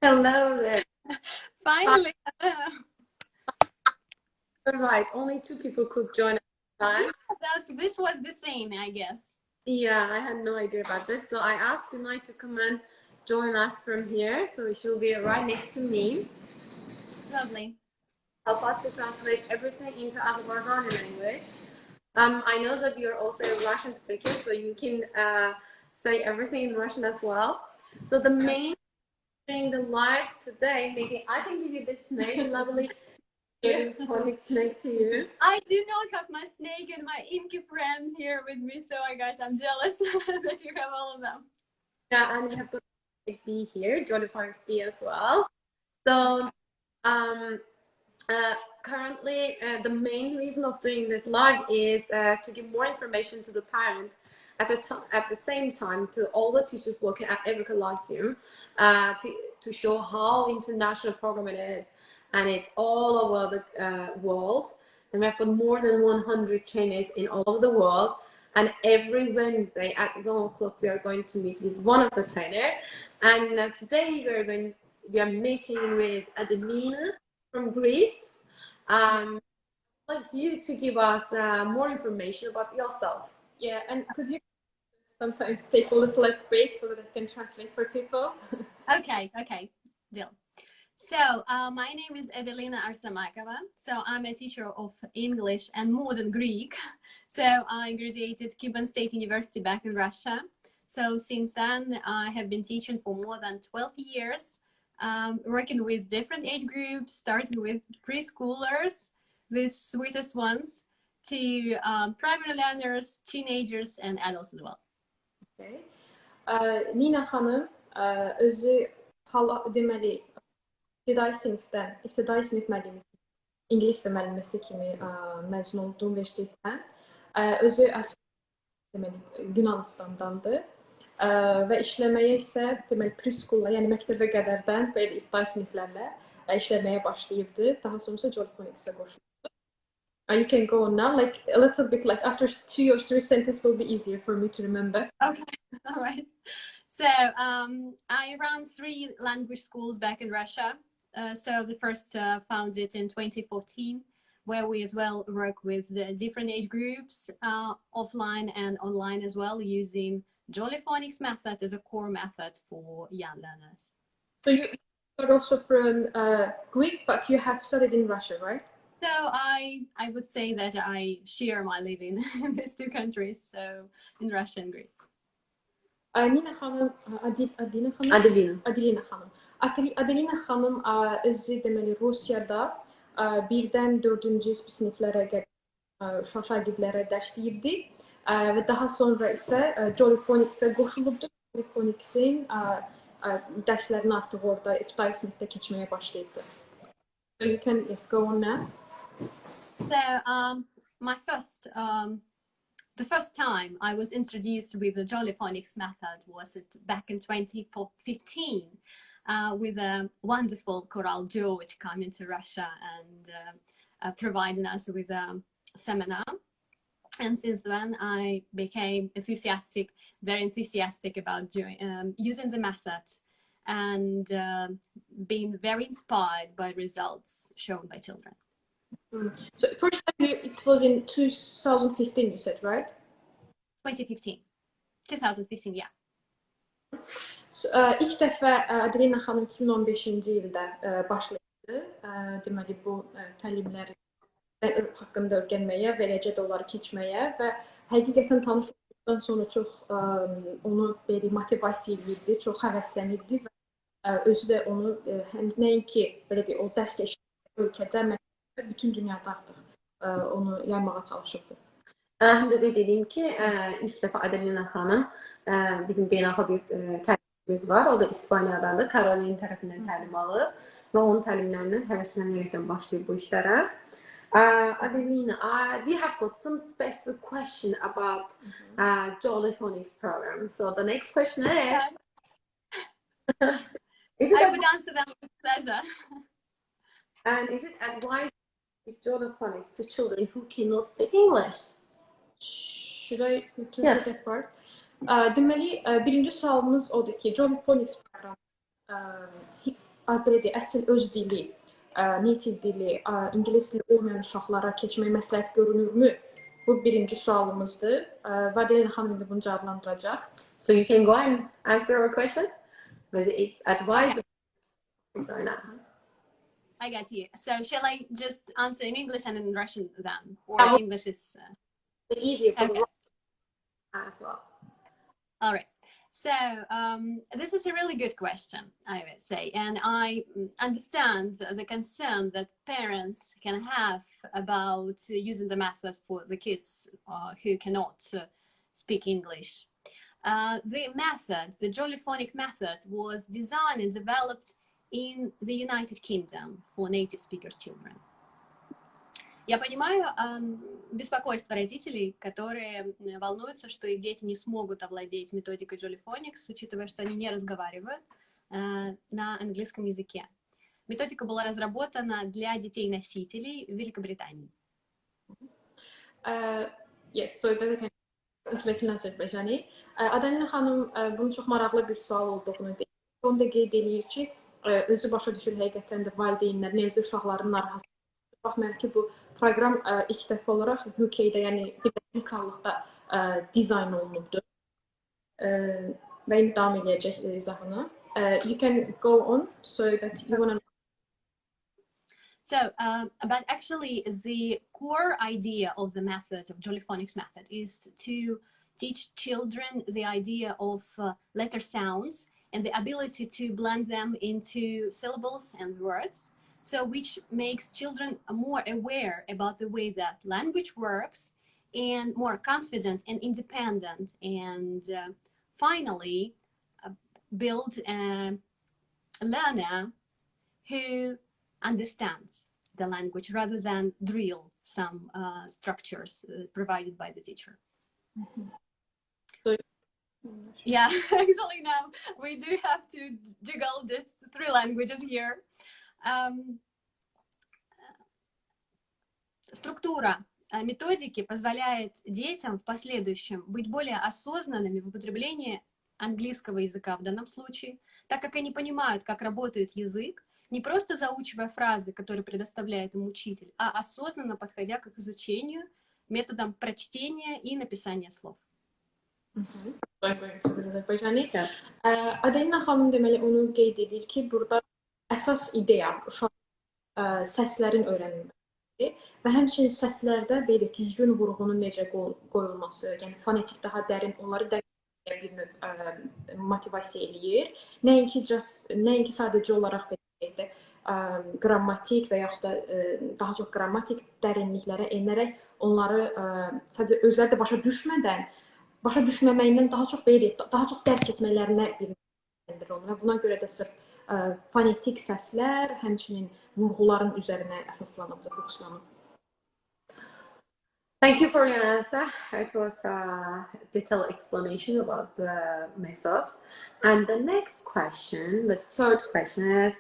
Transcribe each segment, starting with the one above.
Hello there. Finally. Right, only two people could join at the time. This was the thing, I guess. Yeah, I had no idea about this. So I asked Günay to come and join us from here. So she'll be right next to me. Lovely. Help us to translate everything into Azerbaijani language. I know that you're also a Russian speaker, so you can say everything in Russian as well. So the main thing, the live today, maybe I can give you this name, lovely phonics snake to you. I do not have my snake and my inky friend here with me, so I guess I'm jealous that you have all of them. Yeah, and we have got B here, Jolly Phonics B as well. So currently, the main reason of doing this live is to give more information to the parents at the same time to all the teachers working at every Lyceum to show how international program it is, and it's all over the world, and we've got more than 100 trainers in all over the world. And every Wednesday at 1 o'clock we are going to meet with one of the trainer, and today we are meeting with Adelina from Greece. I'd like you to give us more information about yourself. Yeah, and could you sometimes take a little break so that I can translate for people? Okay, deal. So my name is Adelina Arsamakova. So I'm a teacher of English and modern Greek. So I graduated Cuban State University back in Russia. So since then, I have been teaching for more than 12 years, working with different age groups, starting with preschoolers, the sweetest ones, to primary learners, teenagers, and adults as well. Okay. Nina Hanım özü deməli ibtidai sinif müəllimi, ingilis dil müəlliməsi kimi məzun oldu universitetdən. Özü deməli Yunanistandandır və işləməyə isə deməli preschool'la, yəni məktəbə qədərdən belə ibtidai siniflərlə işləməyə başlayıbdı. Daha sonra Jolly Phonics'ə qoşuldu. You can go on now, like a little bit, like after 2 or 3 sentences will be easier for me to remember. Okay, all right. So I ran 3 language schools back in Russia. So the first founded in 2014, where we as well work with the different age groups, offline and online as well, using Jolly Phonics method as a core method for young learners. So you are also from Greek, but you have studied in Russia, right? So I would say that I share my living in these 2 countries, so in Russia and Greece. Nina Hanım, Adelina Hanım. Adelina Hanım özü deməli Rusiyada 1-dən 4-cü siniflərə qədər uşaq şagirdlərə dərsləyirdi və daha sonra isə Jolly Phonics'ə qoşulubdu. Jolly Phonics'in dərslərini artıq orada ibtidai sinifdə keçməyə başlayıbdı. So you can go on now. So the first time I was introduced with the Jolly Phonics method was back in 2015 with a wonderful Coral George coming to Russia and providing us with a seminar. And since then, I became very enthusiastic about using the method and being very inspired by results shown by children. So first time it was in 2015, you said, right? 2015, yeah. So, ilk dəfə Adelina xanım 2015-ci ildə başladı. Deməli bu təlimləri haqqında öyrənməyə və eləcə də onları keçməyə və həqiqətən tanış olduqdan sonra çox onu belə motivasiya edirdi, çox həvəslənirdi və özü də onu həm nəinki belə deyək, o dərs keçirdiyi ölkədə, bütün dünyada artıq onu yaymağa çalışırdı. Hem de dediğim ki ilk defa Adelina Hanım bizim beynəlxalq bir təlimimiz var. O da İspanya'dandır. Caroline tərəfindən təlim alıb və onun təlimlərindən həvəslənərəkdən başlayıb bu işlərə. Adelina, we have got some specific question about Jolly Phonics program. So the next question is... I would answer them with pleasure. And is it advised to Jolly Phonics to children who cannot speak English? Should I translate that part? Deməli, birinci sualımız odur ki, Jolly Phonics program belə deyək, əsl öz dili, native dili, ingilis dili olmayan uşaqlara keçmək məsləhət görünürmü? Bu birinci sualımızdır. Və Adelina xanım indi bunu cavablandıracaq. So you can go and answer our question. Whether it's advisable or not. I got you. So shall I just answer in English and in Russian then? Or Yeah, well, English is... easier for Okay. the as well. All right. So this is a really good question, I would say. And I understand the concern that parents can have about using the method for the kids who cannot speak English. The method, the Jolly Phonic method, was designed and developed in the United Kingdom for native speakers children. Я понимаю беспокойство родителей, которые волнуются, что их дети не смогут овладеть методикой Jolly Phonics, учитывая, что они не разговаривают на английском языке. Методика была разработана для детей-носителей в Великобритании. Yes, so Adelina xanım bunun çox maraqlı bir sual olduğunu deyir. Onu da qeyd edir ki, özü başa düşür həqiqətən də valideynlər necə uşaqların narahat baxmayaraq ki, bu proqram ilk dəfə olaraq UK-də, yəni Birləşmiş Krallıqda dizayn olunubdur. Və indi davam edəcək izahını. You can go on so that you want to... So, but actually the core idea of the method, of Jolly Phonics method, is to teach children the idea of letter sounds and the ability to blend them into syllables and words. So which makes children more aware about the way that language works and more confident and independent, and finally build a learner who understands the language rather than drill some structures provided by the teacher. Mm-hmm. So, yeah, actually now we do have to juggle just 3 languages here. Структура методики позволяет детям в последующем быть более осознанными в употреблении английского языка в данном случае, так как они понимают, как работает язык, не просто заучивая фразы, которые предоставляет им учитель, а осознанно подходя к их изучению методом прочтения и написания слов. Adelina xanım deməli onu qeyd edir ki, burada əsas ideya uşaq səslərin öyrənilməsidir və həmçinin səslərdə belə düzgün vurğunun necə qoyulması, yəni fonetik daha dərin, onları dəqiq bir növ motivasiya eləyir. Nəinki sadəcə olaraq belə qrammatik və yaxud da daha çox qrammatik dərinliklərə enərək onları sadəcə özləri də başa düşməməyindən daha çox dərk etmələrinə bir və buna görə də sırf fonetik səslər, həmçinin vurğuların üzərinə əsaslanıbdır, fokuslanıb. Thank you for your answer. It was a detailed explanation about the method. And the next question, the third question is,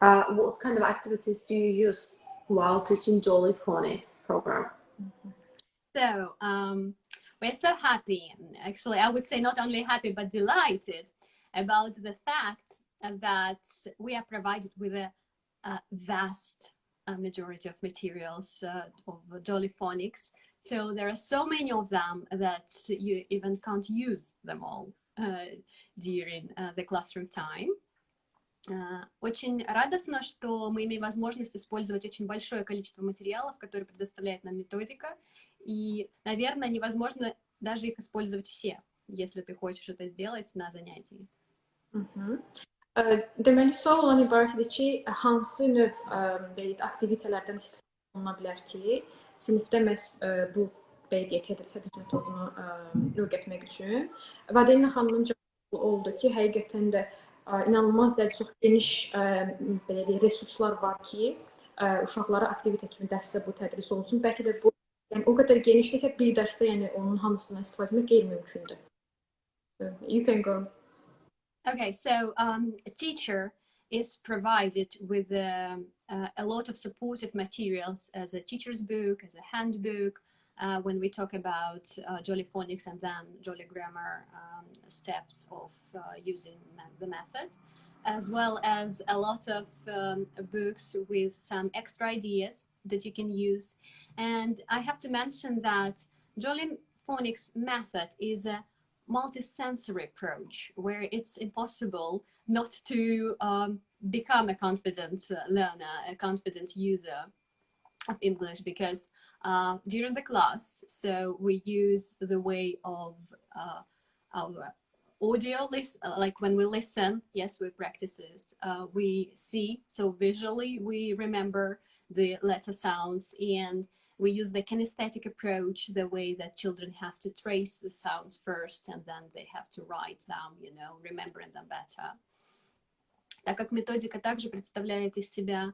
what kind of activities do you use while teaching Jolly Phonics program? So, we're so happy, actually, I would say not only happy, but delighted about the fact that we are provided with a vast majority of materials of Jolly Phonics. So there are so many of them that you even can't use them all during the classroom time. Очень радостно, что мы имеем возможность использовать очень большое количество материалов, которые предоставляет нам методика. И, наверное, невозможно даже их использовать все, если ты хочешь это сделать на занятии. Deməli, sual olan ibarətdir ki, hansı növ aktivitelərdən istifadə oluna bilər ki, sinifdə məhz bu tədris metodunu öyrətmək üçün. Və Adelina xanımın cavabı oldu ki, həqiqətən də inanılmaz dərəcədə çox geniş resurslar var ki, uşaqlara aktivitə kimi dərsdə bu tədris olsun. Bəlkə də bu o qədər genişdir ki, bir dərsdə onun hamısından istifadə etmək qeyri-mümkündür. You can go. Okay, so a teacher is provided with a lot of supportive materials as a teacher's book, as a handbook, when we talk about Jolly Phonics and then Jolly Grammar steps of using the method. as well as a lot of books with some extra ideas that you can use. And I have to mention that Jolly Phonics method is a multisensory approach where it's impossible not to become a confident learner, a confident user of English, because during the class, so we use the way of our audio, like when we listen, yes, we practice it. We see, so visually we remember the letter sounds, and we use the kinesthetic approach, the way that children have to trace the sounds first, and then they have to write them, you know, remembering them better. Так как методика также представляет из себя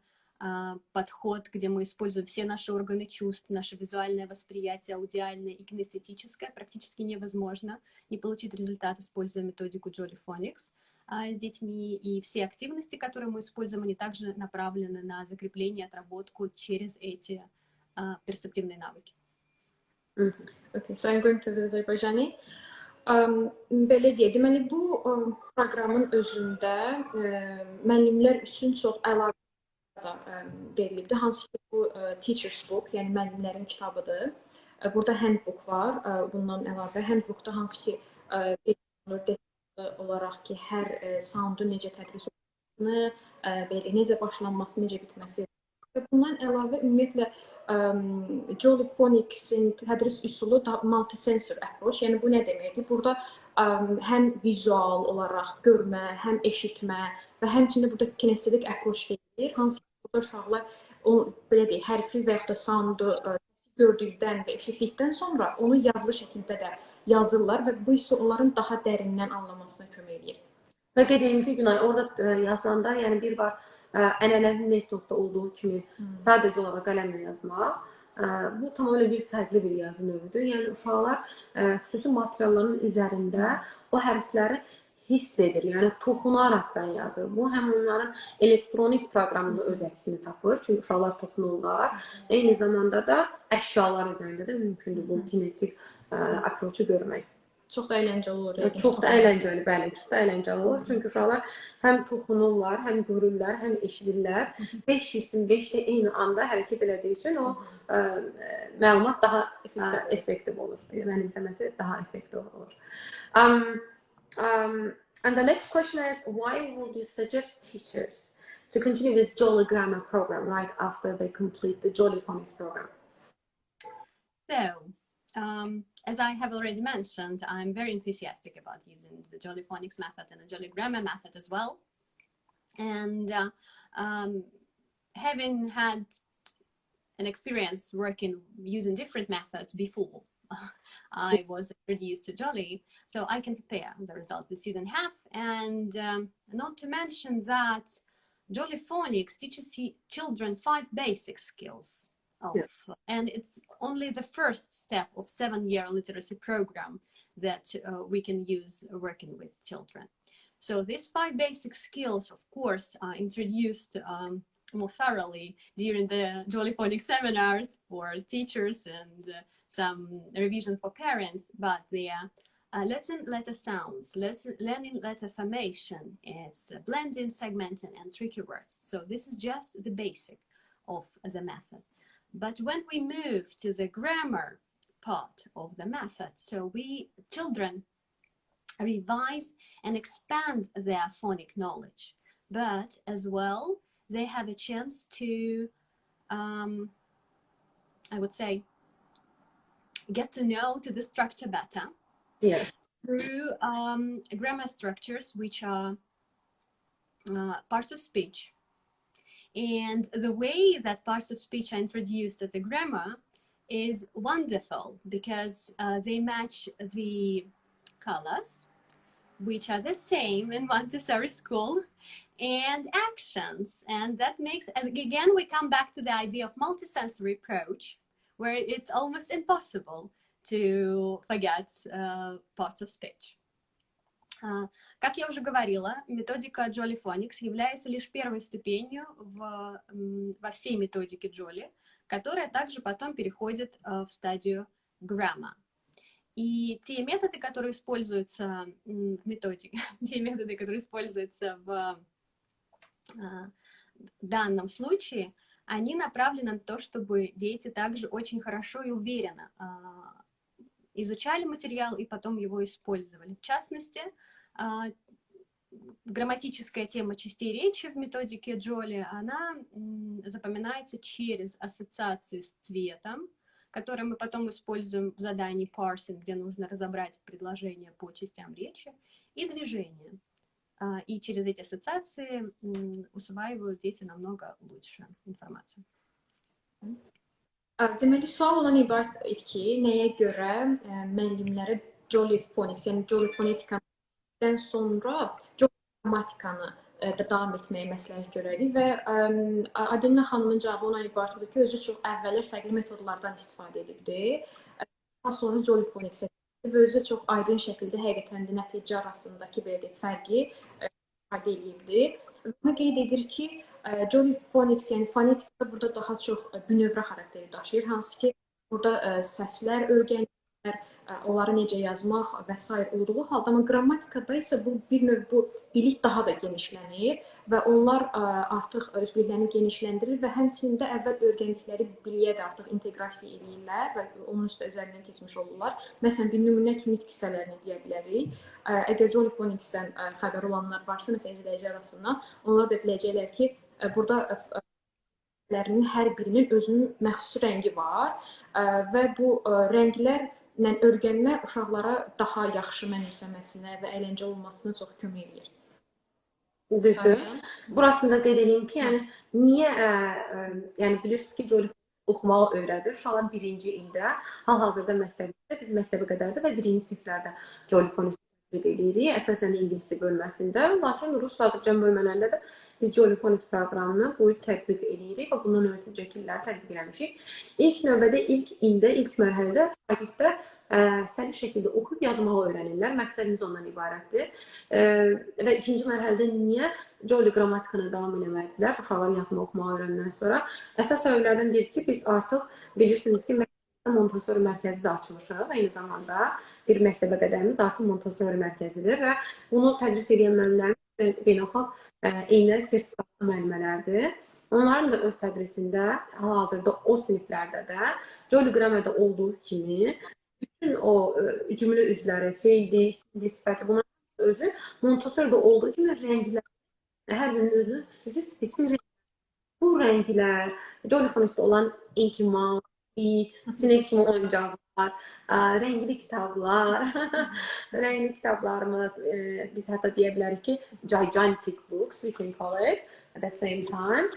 подход, где мы используем все наши органы чувств, наше визуальное восприятие, аудиальное и кинестетическое, практически невозможно не получить результат, используя методику Jolly Phonics с детьми. И все активности, которые мы используем, они также направлены на закрепление, отработку через эти перцептивные навыки. Okay, so I'm going to the Azerbaijani. Belə deyək, deməli bu proqramın özündə müəllimlər üçün çox əlavə verilibdir. Hansı ki bu teacher's book, yəni müəllimlərin kitabıdır. Burada handbook var. Bundan əlavə handbookda hansı ki olaraq ki hər soundu necə tədris olunmasını, belə necə başlanması, necə bitməsi. Və bundan əlavə ümumiyyətlə Jolly Phonics'in tədris üsulu da multisensory approach. Yəni bu nə deməkdir? Burada həm vizual olaraq görmə, həm eşitmə və həmçində burada kinestetik approach deyilir. Hansı ki burada uşaqlar belə deyək, hərfi və yaxud da soundu gördükdən və eşitdikdən sonra onu yazılı şəkildə də yazırlar və bu isə onların daha dərindən anlamasına kömək edir. Və qeyd edeyim ki, Günay, orada yazanda, yəni bir var ənənəvi metodda olduğu kimi sadəcə olaraq qələmlə yazmaq, bu tamamilə bir fərqli bir yazı növüdür. Yəni uşaqlar xüsusi materialların üzərində o hərfləri hiss edir, yəni toxunaraqdan yazır. Bu həm onların elektronik proqramında öz əksini tapır, çünki uşaqlar toxunurlar. Eyni zamanda da əşyalar üzərində də mümkündür bu kinetik approach-u görmək. Çox da əyləncəli olur. Çox da əyləncəli, bəli, çox da əyləncəli olur. Çünki uşaqlar həm toxunurlar, həm görürlər, həm eşidirlər. 5 hissin 5 də eyni anda hərəkət elədiyi üçün o məlumat daha effektiv olur. Mənimsəməsi daha effektiv olur. And the next question is, why would you suggest teachers to continue this Jolly Grammar program right after they complete the Jolly Phonics program? So, as I have already mentioned, I'm very enthusiastic about using the Jolly Phonics method and the Jolly Grammar method as well. And having had an experience working using different methods before I was introduced to Jolly, so I can compare the results the students have. And not to mention that Jolly Phonics teaches children 5 basic skills. And it's only the first step of 7-year literacy program that we can use working with children. So these 5 basic skills, of course, are introduced more thoroughly during the Jolly Phonics seminars for teachers and some revision for parents, but they are learning letter sounds, learning letter formation, it's blending, segmenting, and tricky words. So this is just the basic of the method. But when we move to the grammar part of the method, so children revise and expand their phonic knowledge, but as well, they have a chance to, I would say, get to know the structure better. Yes. Through grammar structures, which are parts of speech. And the way that parts of speech are introduced as a grammar is wonderful because they match the colors, which are the same in Montessori school, and actions. And that makes, again, we come back to the idea of multisensory approach, where it's almost impossible to forget parts of speech. Как я уже говорила, методика Jolly Phonics является лишь первой ступенью во всей методике Jolly, которая также потом переходит в стадию Grammar. И те методы, которые используются в методике, те методы, которые используются в в данном случае, они направлены на то, чтобы дети также очень хорошо и уверенно изучали материал и потом его использовали. В частности, грамматическая тема частей речи в методике Джоли, она запоминается через ассоциации с цветом, которые мы потом используем в задании parsing, где нужно разобрать предложения по частям речи, и движение. И через эти ассоциации усваивают дети намного лучше информацию. Deməli, sual ondan ibarət ki, nəyə görə müəllimlərə Jolly Phonics, yəni Jolly Phonetica-dan sonra Jolly grammatikanı davam etməyə məsləhət görərik və Adelina xanımın cavabı ondan ibarət odur ki, özü çox əvvəllər fərqli metodlardan istifadə edibdi. Daha sonra Jolly Phonics və özü çox aydın şəkildə həqiqətən də nəticə arasındakı belə deyək fərqi ifadə edibdi. Bunu qeyd edir ki, Jolly Phonics, yəni fonetika burada daha çox bünövrə xarakteri daşıyır, hansı ki, burada səslər öyrənirlər, onları necə yazmaq və s. olduğu halda, amma qrammatikada isə bu bir növ bu bilik daha da genişlənir və onlar artıq öz biliklərini genişləndirir və həmçinin də əvvəl öyrəndikləri biliyə də artıq inteqrasiya edirlər və onun üzərindən keçmiş olurlar. Məsələn, bir nümunə kimi nitq hissələrini deyə bilərik. Əgər Jolly Phonics-dən xəbər olanlar varsa, məsələn, izləyici arasından, onlar da biləcəklər ki, burada hər birinin özünün məxsus rəngi var və bu rənglərlə öyrənmə uşaqlara daha yaxşı mənimsəməsinə və əyləncəli olmasına çox kömək edir. Düzdür. Burasında qeyd edeyim ki, yəni niyə yəni bilirsiniz ki, Jolly oxumağı öyrədir. Uşaqlar birinci ildə, hal-hazırda məktəbdə, biz məktəbə qədərdir və birinci siniflərdə Jolly Phonics edirik. Əsasən ingilis bölməsində, lakin rus və Azərbaycan bölmələrində də biz Jolly Phonics proqramını bu il tətbiq edirik və bundan öncəki illəri tətbiq eləmişik. İlk növbədə, ilk ildə, ilk mərhələdə şagirdlər səli şəkildə oxuyub yazmağı öyrənirlər. Məqsədimiz ondan ibarətdir. Və ikinci mərhələdə niyə Jolly qrammatikanı davam eləməkdirlər? Uşaqlar yazma oxumağı öyrəndən sonra. Əsas səbəblərdən biri ki, biz artıq bilirsiniz ki, Montessori mərkəzi də açılışıq. Eyni zamanda bir məktəbə qədərimiz artıq Montessori mərkəzidir və bunu tədris edən müəllimlərimiz beynəlxalq eyni sertifikatlı müəllimələrdir. Onların da öz tədrisində, hal-hazırda o siniflərdə də Jolly qramərdə olduğu kimi bütün o cümlə üzləri, feildi, sifəti, bunların özü Montessori'də olduğu kimi rənglər, hər birinin özünün xüsusi spesifik rənglər. Bu rənglər, Jolly Phonics'də olan inkimal, sinek kimi oyuncaqlar, rəngli kitablar, rəngli kitablarımız, biz hətta deyə bilərik ki, gigantic books, we can call it, at the same time.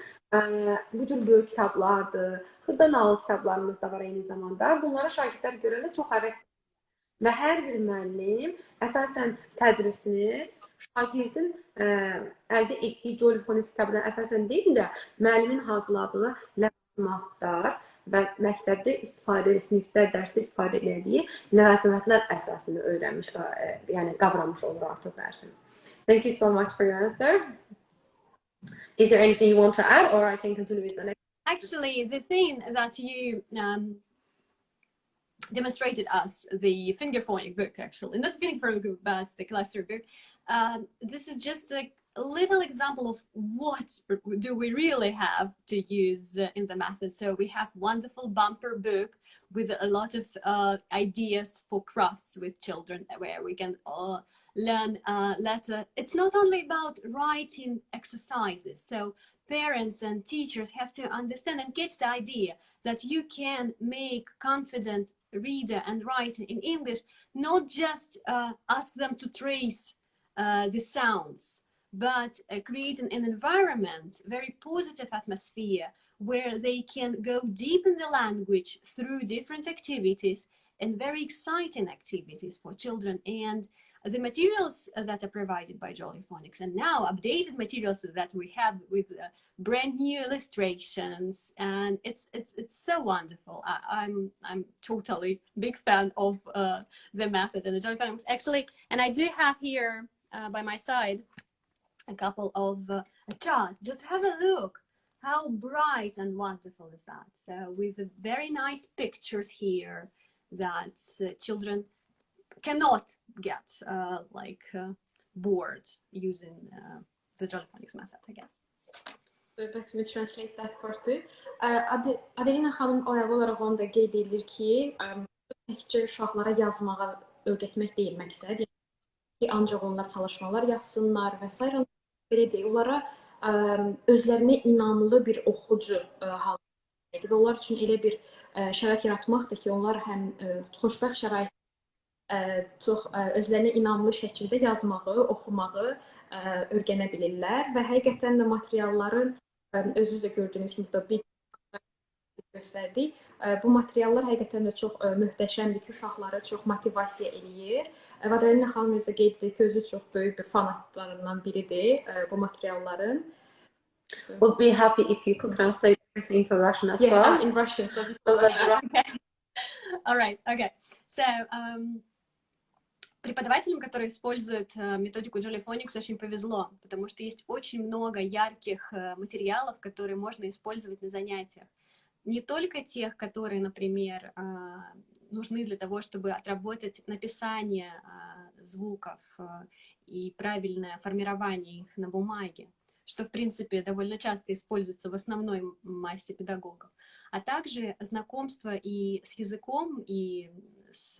Bu cür böyük kitablardır, xırdanalı kitablarımız da var eyni zamanda. Bunlara şagirdlər görəndə çox həvəs edir və hər bir müəllim əsasən tədrisini şagirdin əldə etdiyi Jolly Phonics kitabından əsasən deyil də müəllimin hazırladığı ləvazimatlar və məktəbdə istifadə, sinifdə, dərsdə istifadə etdiyi ləvazimatlar əsasını öyrənmiş, yəni qavramış olur artıq dərsin. Thank you so much for your answer. Is there anything you want to add, or I can continue with the next? Actually, the thing that you demonstrated us, the finger phonic book, actually, not the finger phonic book, but the cluster book. This is just a little example of what do we really have to use in the method. So we have wonderful bumper book with a lot of ideas for crafts with children, where we can learn letter. It's not only about writing exercises. So parents and teachers have to understand and catch the idea that you can make confident reader and writer in English, not just ask them to trace the sounds, but creating an environment, very positive atmosphere, where they can go deep in the language through different activities and very exciting activities for children. And the materials that are provided by Jolly Phonics, and now updated materials that we have with brand new illustrations, and it's so wonderful. I'm totally big fan of the method and the Jolly Phonics, actually. And I do have here by my side a couple of a chart. Just have a look. How bright and wonderful is that? So with very nice pictures here that children cannot get bored using the Jolly Phonics method, I guess. So let me translate that part too. Adelina xanım oyalı olaraq onu da qeyd edir ki, təkcə uşaqlara yazmağı öyrətmək deyil məqsəd. Yəni ki, ancaq onlar çalışmalar yazsınlar və s. Belə deyil, onlara özlərinə inamlı bir oxucu halında və onlar üçün elə bir şərait yaratmaqdır ki, onlar həm xoşbəxt şərait çox özlərinə inamlı şəkildə yazmağı, oxumağı öyrənə bilirlər və həqiqətən də materialların özünüz də gördüyünüz kimi burada bir göstərdik. Bu materiallar həqiqətən də çox möhtəşəmdir ki, uşaqları çox motivasiya eləyir. Adelina xanım özü qeyd edir ki, özü çox böyük bir fanatlarından biridir bu materialların. So, would be happy if you could translate this into Russian as well. In Russian. So Okay. All right. Okay. So, преподавателям, которые используют методику Jolly Phonics, очень повезло, потому что есть очень много ярких материалов, которые можно использовать на занятиях. Не только тех, которые, например, нужны для того, чтобы отработать написание звуков и правильное формирование их на бумаге, что, в принципе, довольно часто используется в основной массе педагогов, а также знакомство и с языком, и с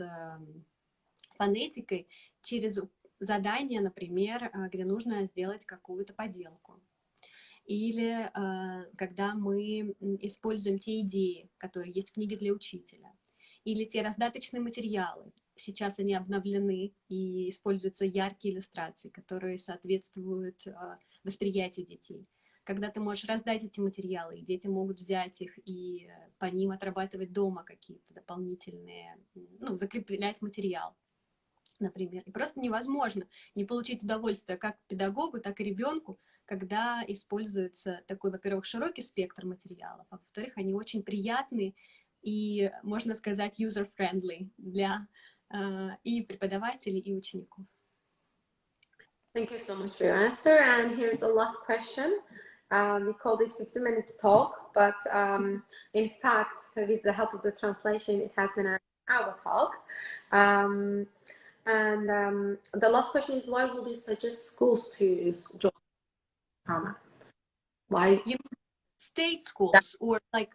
фонетикой через задания, например, где нужно сделать какую-то поделку. Или когда мы используем те идеи, которые есть в книге для учителя, или те раздаточные материалы. Сейчас они обновлены и используются яркие иллюстрации, которые соответствуют восприятию детей. Когда ты можешь раздать эти материалы, и дети могут взять их и по ним отрабатывать дома какие-то дополнительные, ну, закреплять материал, например. И просто невозможно не получить удовольствие как педагогу, так и ребенку, когда используется такой, во-первых, широкий спектр материалов, а во-вторых, они очень приятные и, можно сказать, user-friendly для и преподавателей, и учеников. Thank you so much for your answer. And here's the last question. We called it 50 minutes talk, but in fact, with the help of the translation, it has been an hour talk. And the last question is, why would you suggest schools to use Jolly Phonics? Why? You mean state schools or like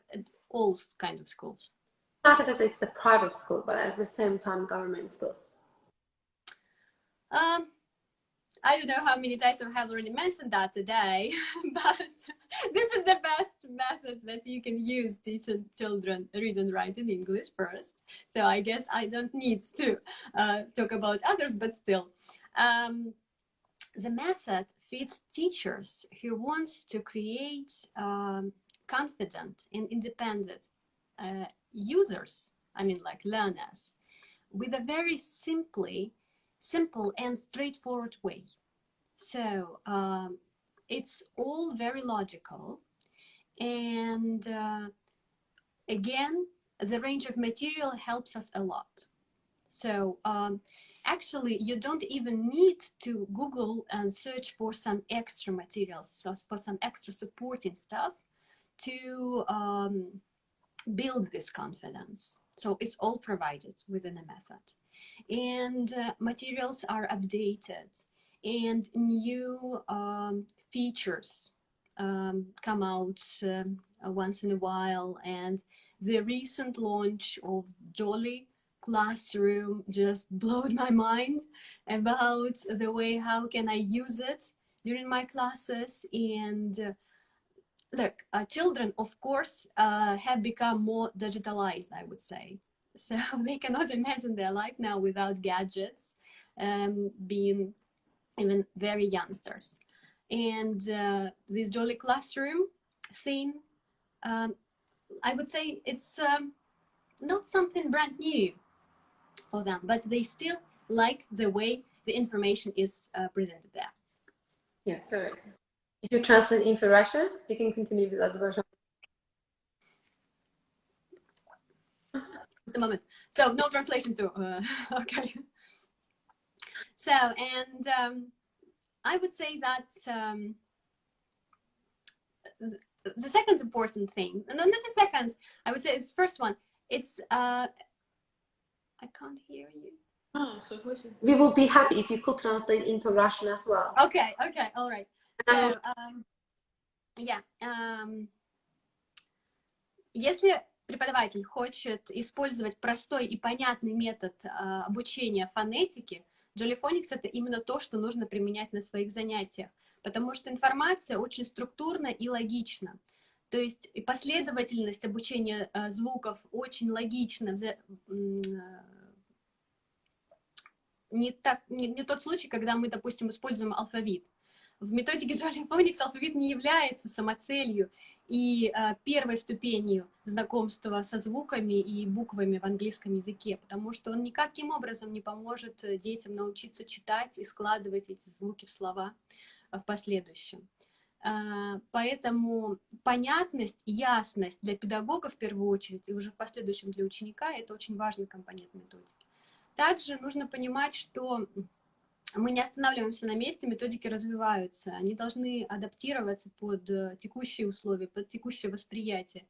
all kinds of schools? Not because it's a private school, but at the same time, government schools. I don't know how many times I have already mentioned that today, but this is the best method that you can use teaching children read and write in English first. So I guess I don't need to talk about others, but still. The method fits teachers who wants to create confident and independent users, I mean like learners, with a very simple and straightforward way. So it's all very logical, and again, the range of material helps us a lot. So actually, you don't even need to Google and search for some extra materials, for some extra supporting stuff to build this confidence. So it's all provided within a method. And materials are updated, and new features come out once in a while. And the recent launch of Jolly Classroom just blew my mind about the way how can I use it during my classes. And look, children, of course, have become more digitalized, I would say. So they cannot imagine their life now without gadgets, being even very youngsters. And this Jolly Classroom thing, I would say it's not something brand new for them, but they still like the way the information is presented there. Yeah, sorry. If you translate into Russian, you can continue with Azerbaijan. Just a moment. So no translation too. Okay. So, and I would say that the second important thing, no, not the second, I would say it's first one. It's I can't hear you. Oh, so we will be happy if you could translate into Russian as well. Okay, all right. So Yeah. Если преподаватель хочет использовать простой и понятный метод обучения фонетике, Jolly Phonics — это именно то, что нужно применять на своих занятиях, потому что информация очень структурна и логична. То есть последовательность обучения звуков очень логична. Не тот случай, когда мы, допустим, используем алфавит. В методике Jolly Phonics алфавит не является самоцелью и первой ступенью знакомства со звуками и буквами в английском языке, потому что он никаким образом не поможет детям научиться читать и складывать эти звуки в слова в последующем. Поэтому понятность, ясность для педагога в первую очередь и уже в последующем для ученика — это очень важный компонент методики. Также нужно понимать, что мы не останавливаемся на месте, методики развиваются, они должны адаптироваться под текущие условия, под текущее восприятие.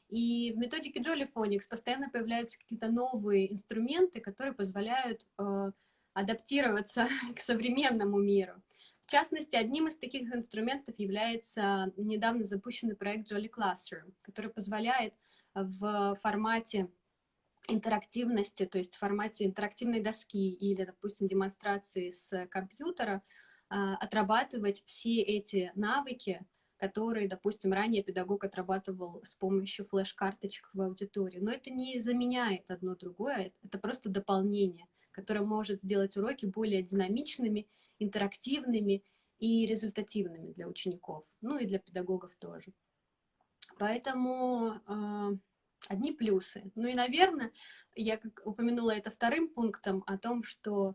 И в методике Jolly Phonics постоянно появляются какие-то новые инструменты, которые позволяют адаптироваться к современному миру. В частности, одним из таких инструментов является недавно запущенный проект Jolly Classroom, который позволяет в формате интерактивности, то есть в формате интерактивной доски или, допустим, демонстрации с компьютера, отрабатывать все эти навыки, которые, допустим, ранее педагог отрабатывал с помощью флеш-карточек в аудитории. Но это не заменяет одно другое, это просто дополнение, которое может сделать уроки более динамичными, интерактивными и результативными для учеников, ну и для педагогов тоже. Поэтому одни плюсы. Ну и, наверное, я как упомянула это вторым пунктом о том, что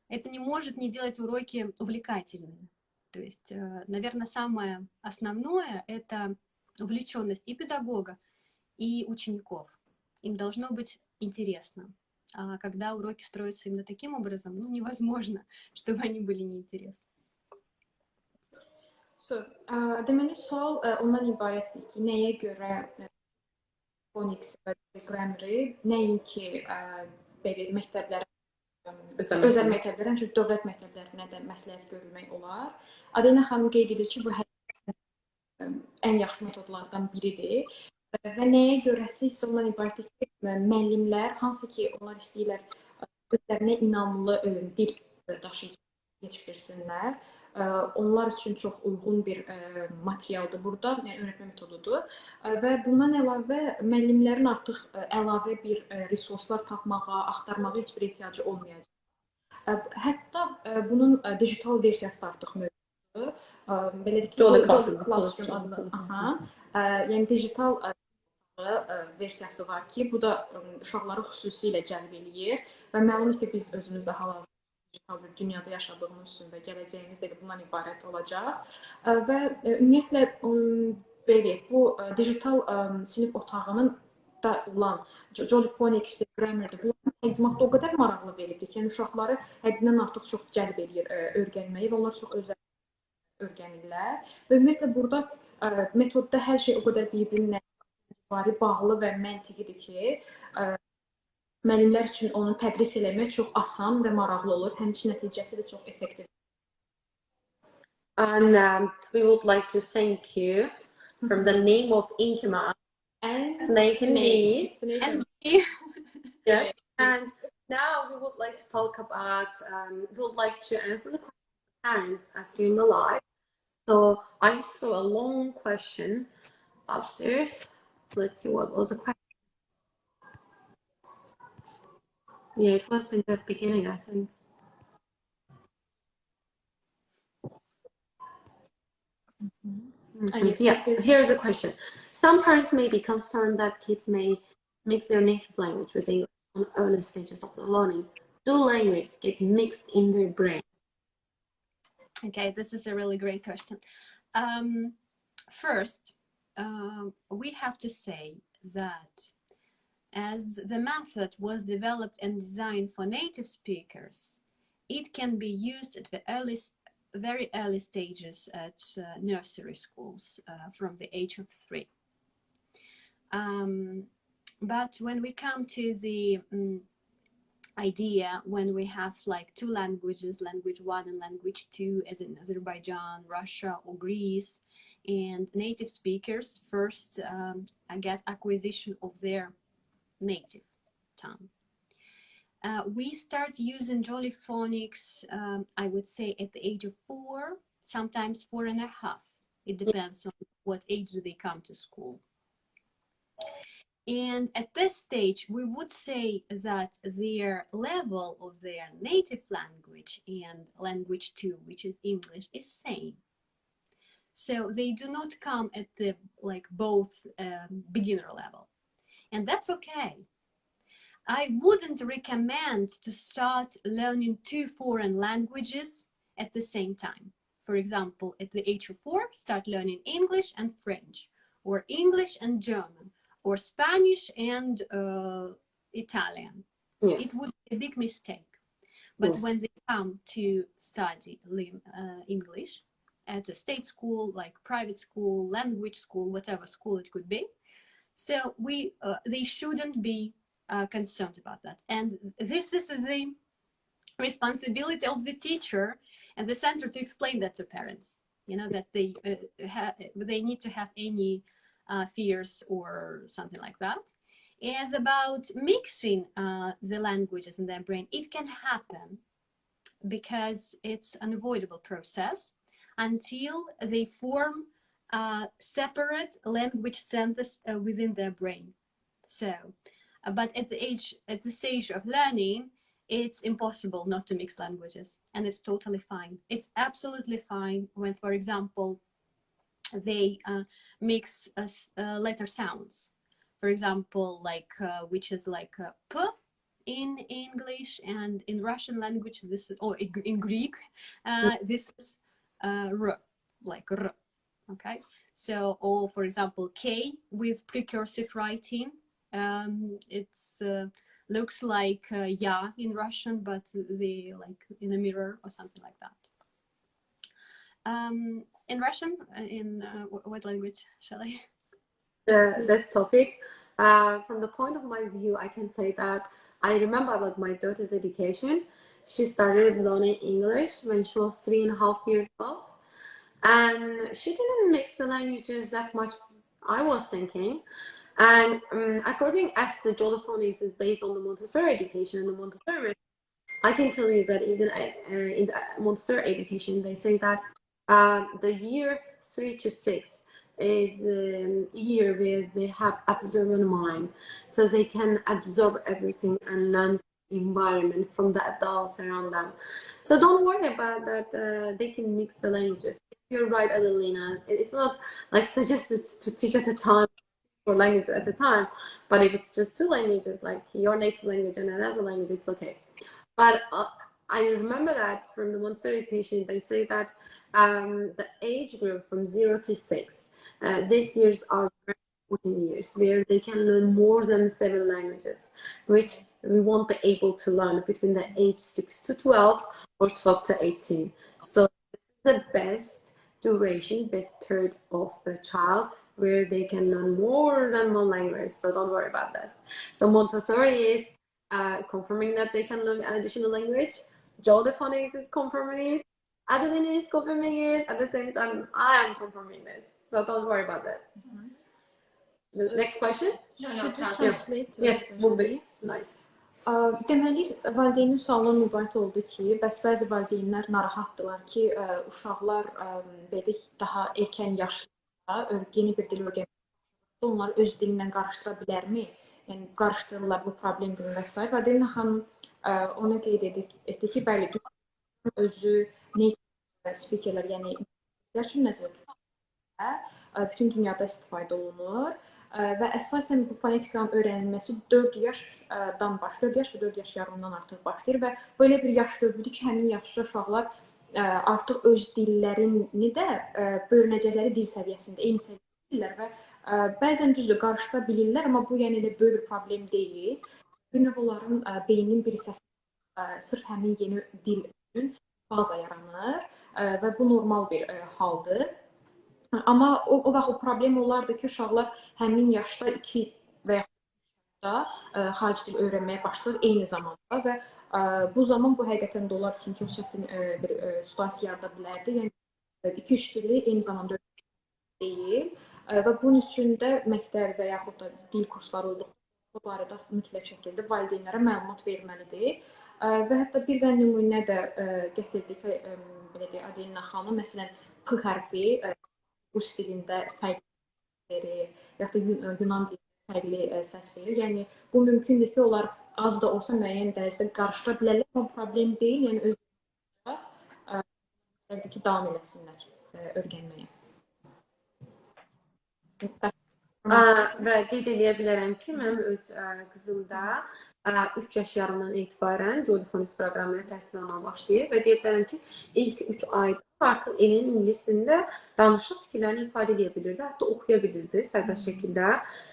это не может не делать уроки увлекательными. То есть, наверное, самое основное — это увлеченность и педагога, и учеников. Им должно быть интересно. А когда уроки строятся именно таким образом, ну, невозможно, чтобы они были неинтересны. Deməli, sual ondan ibarətdir ki, nəyə görə phonics və grammar-ı nəinki belə məktəblərə, özəl məktəblərə, çünki dövlət məktəblərinə də məsləhət görülmək olar. Adelina xanım qeyd edir ki, bu ən yaxşı metodlardan biridir. Və nəyə görəsə isə ondan ibarətdir ki, müəllimlər, hansı ki, onlar istəyirlər özlərinə inamlı dil daşıyıcı yetişdirsinlər. Onlar üçün çox uyğun bir materialdır burada, yəni öyrətmə metodudur. Və bundan əlavə müəllimlərin artıq əlavə bir resurslar tapmağa, axtarmağa heç bir ehtiyacı olmayacaq. Hətta bunun digital versiyası da artıq mövcuddur. Belə deyək ki, Jolly Classroom adlı, yəni digital versiyası var ki, bu da uşaqları xüsusilə cəlb eləyir və məlumdur ki, biz özümüz də hal-hazırda digital bir dünyada yaşadığımız üçün və gələcəyimiz də bundan ibarət olacaq. Və ümumiyyətlə belə bu digital sinif otağının da olan Jolly Phonics, Grammar'dır. Bunların təqdimatı o qədər maraqlı verildi ki, yəni uşaqları həddindən artıq çox cəlb edir öyrənməyi və onlar çox özlərini öyrənirlər. Və ümumiyyətlə burada metodda hər şey o qədər bir-birinə bağlı və məntiqidir ki, müəllimlər üçün onu tədris eləmək çox asan və maraqlı olur. Həmçinin nəticəsi də çox effektiv. And we would like to thank you from the name of Inkima and Snake and Bee. Yes. And now we would like to talk about, we would like to answer the questions parents asking in the live. So I saw a long question upstairs. Let's see what was the question. Yeah, it was in the beginning, I think. Yeah, here's a question. Some parents may be concerned that kids may mix their native language with English on early stages of the learning. Do languages get mixed in their brain? Okay, this is a really great question. First, we have to say that as the method was developed and designed for native speakers, it can be used at the very early stages at nursery schools from the age of 3. But when we come to the idea, when we have like 2 languages, language 1 and language 2, as in Azerbaijan, Russia, or Greece, and native speakers first get acquisition of their native tongue. We start using Jolly Phonics, I would say, at the age of 4, sometimes 4.5. It depends on what age they come to school. And at this stage, we would say that their level of their native language and language 2, which is English, is same. So they do not come at the both beginner level, and that's okay. I wouldn't recommend to start learning 2 foreign languages at the same time. For example, at the age of 4, start learning English and French, or English and German, or Spanish and Italian. Yes. It would be a big mistake. But Yes. when they come to study English at a state school, like private school, language school, whatever school it could be, so they shouldn't be concerned about that. And this is the responsibility of the teacher and the center to explain that to parents, that they need to have any fears or something like that. As about mixing the languages in their brain, it can happen because it's an unavoidable process until they form separate language centers within their brain. So, but at the stage of learning, it's impossible not to mix languages, and it's totally fine. It's absolutely fine when, for example, they mix letter sounds. For example, which is like p in English, and in Russian language this is, or in Greek, this is r, like r. Okay, so, or for example, K with precursive writing. It's looks like ya in Russian, but they like in a mirror or something like that. In Russian, in what language shall I? This topic, from the point of my view, I can say that I remember about my daughter's education. She started learning English when she was 3.5 years old, and she didn't mix the languages that much, I was thinking. And according as the Jolly Phonics is based on the Montessori education and the Montessori, I can tell you that even in the Montessori education, they say that the year 3 to 6 is a year where they have observant mind, so they can absorb everything and learn the environment from the adults around them. So don't worry about that. They can mix the languages. You're right, Adelina. It's not like suggested to teach at the time for language at the time, but if it's just 2 languages, like your native language and another language, it's okay. But I remember that from the Montessori education, they say that the age group from 0 to 6, these years are very important years where they can learn more than 7 languages, which we won't be able to learn between the age 6 to 12 or 12 to 18. So this is the best duration, best period of the child where they can learn more than 1 language. So don't worry about this. So Montessori is confirming that they can learn an additional language. Jolly Phonics is confirming it. Adelina is confirming it. At the same time, I am confirming this. So don't worry about this. The next question? Should you translate? Yes, will be nice. Deməli, valideynin sualından mübariət oldu ki, bəzi valideynlər narahatdırlar ki, uşaqlar belə daha erkən yaşda yeni bir dil öyrənməkdə onları öz dilindən qarışdıra bilərmi? Yəni qarışdırırlar, bu problemdir və s. Adelina xanım ona qeyd etdi ki, bəli, özü native speakerlər, yəni üçün nəzərdə tutulur, bütün dünyada istifadə olunur. Və əsasən bu fonetikanın öyrənilməsi 4 yaşdan başlayır, 4 yaş və 4 yaş yarımdan artıq başlayır və belə bir yaş dövrüdür ki, həmin yaşda uşaqlar artıq öz dillərini də bölünəcəkləri dil səviyyəsində, eyni səviyyədə bilirlər və bəzən düzdür, qarışdıra bilirlər, amma bu yəni elə böyük bir problem deyil. Bir növ onların beyninin bir hissəsi sırf həmin yeni dil üçün baza yaranır və bu normal bir haldır. Amma o vaxt o problem olardı ki, uşaqlar həmin yaşda 2 və ya 3 yaşda xarici dil öyrənməyə başlayır eyni zamanda və bu zaman bu həqiqətən də onlar üçün çox çətin bir situasiya yarada bilərdi. Yəni 2-3 dili eyni zamanda öyrənmək deyil və bunun üçün də məktəb və yaxud da dil kursları olduqda bu barədə mütləq şəkildə valideynlərə məlumat verməlidir. Və hətta bir də nümunə də gətirdik, belə deyək, Adelina xanım, məsələn, P hərfi rus dilində fərqli verir, yaxud da Yunan dilində fərqli səs verir. Yəni, bu mümkündür ki, onlar az da olsa müəyyən dərəcədə qarışdıra bilərlər, amma problem deyil, yəni özləri ki, davam eləsinlər öyrənməyə. Və qeyd edə bilərəm ki, mənim öz qızım da 3 yaş yarımdan etibarən Jolly Phonics proqramına təhsil almağa başlayıb və deyə bilərəm ki, ilk 3 ayda artıq elin ingilis dilində danışıq fikirlərini ifadə edə bilirdi, hətta oxuya bilirdi sərbəst şəkildə.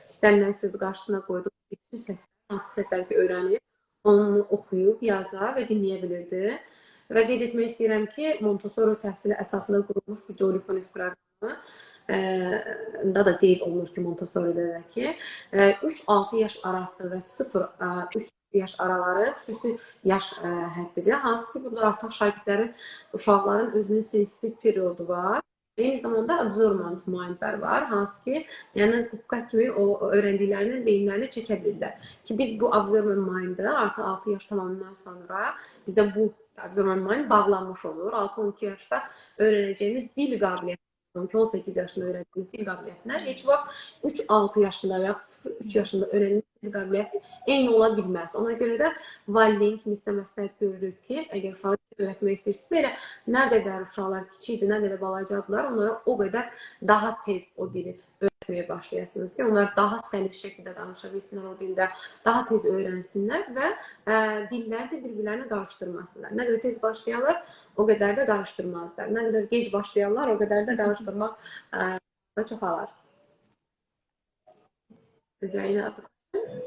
İstənilən söz qarşısına qoydu, bütün səslər, hansı səslər ki, öyrənib, onu oxuyub, yazar və dinləyə bilirdi. Və qeyd etmək istəyirəm ki, Montessori təhsili əsasında qurulmuş bu Jolly Phonics proqramı da da qeyd olunur ki, Montessori'də də ki, 3-6 yaş arası və 0-3 yaş araları xüsusi yaş həddidir. Hansı ki, burada artıq şagirdlərin, uşaqların özünün sensitiv periodu var. Eyni zamanda absorbent mindlər var, hansı ki, yəni qüqqət kimi o öyrəndiklərinin beyinlərini çəkə bilirlər. Ki, biz bu absorbent mind'ı artıq 6 yaş tamamından sonra bizdə bu absorbent mind bağlanmış olur. 6-12 yaşda öyrənəcəyimiz dil qabiliyyəti, 18 yaşında öyrəndiyimiz dil qabiliyyətinə heç vaxt 3-6 yaşında və ya 0-3 yaşında öyrənilmiş dil qabiliyyəti eyni ola bilməz. Ona görə də valideyn kimi sizə məsləhət görürük ki, əgər uşağı öyrətmək istəyirsinizsə, elə nə qədər uşaqlar kiçikdir, nə qədər balacadırlar, onlara o qədər daha tez o dili öyrətməyə başlayasınız ki, onlar daha səlis şəkildə danışa bilsinlər o dildə, daha tez öyrənsinlər və dilləri də bir-birlərini qarışdırmasınlar. Nə qədər tez başlayanlar, o qədər də qarışdırmazlar. Nə qədər gec başlayanlar, o qədər də qarışdırmaq da çoxalar. Is there any other question?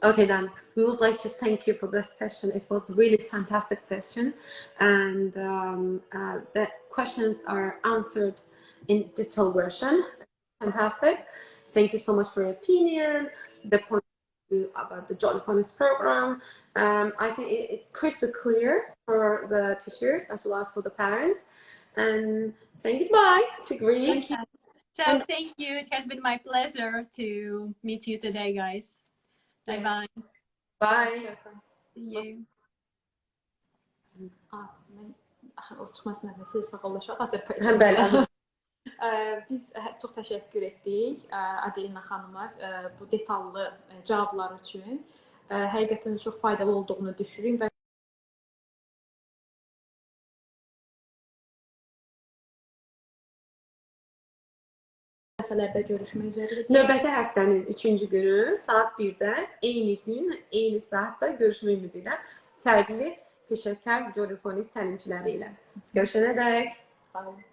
Okay, then we would like to thank you for this session. It was a really fantastic session, and the questions are answered in detailed version. Fantastic. Thank you so much for your opinion, the point of view about the Jolly Phonics program. I think it's crystal clear for the teachers as well as for the parents. And saying goodbye to Greece. Okay. So thank you. It has been my pleasure to meet you today, guys. Bye bye. Bye. See you. O çıxmasın nəfəsi sağollaşaq Bəli. Biz çox təşəkkür etdik Adelina xanıma bu detallı cavablar üçün. Həqiqətən çox faydalı olduğunu düşünürəm və dəfələrdə görüşmək üzrə. Növbəti həftənin 3-cü günü saat 1-də eyni gün, eyni saatda görüşmək ümidi ilə fərqli peşəkar Jolly Phonics təlimçiləri ilə. Görüşənədək. Sağ olun.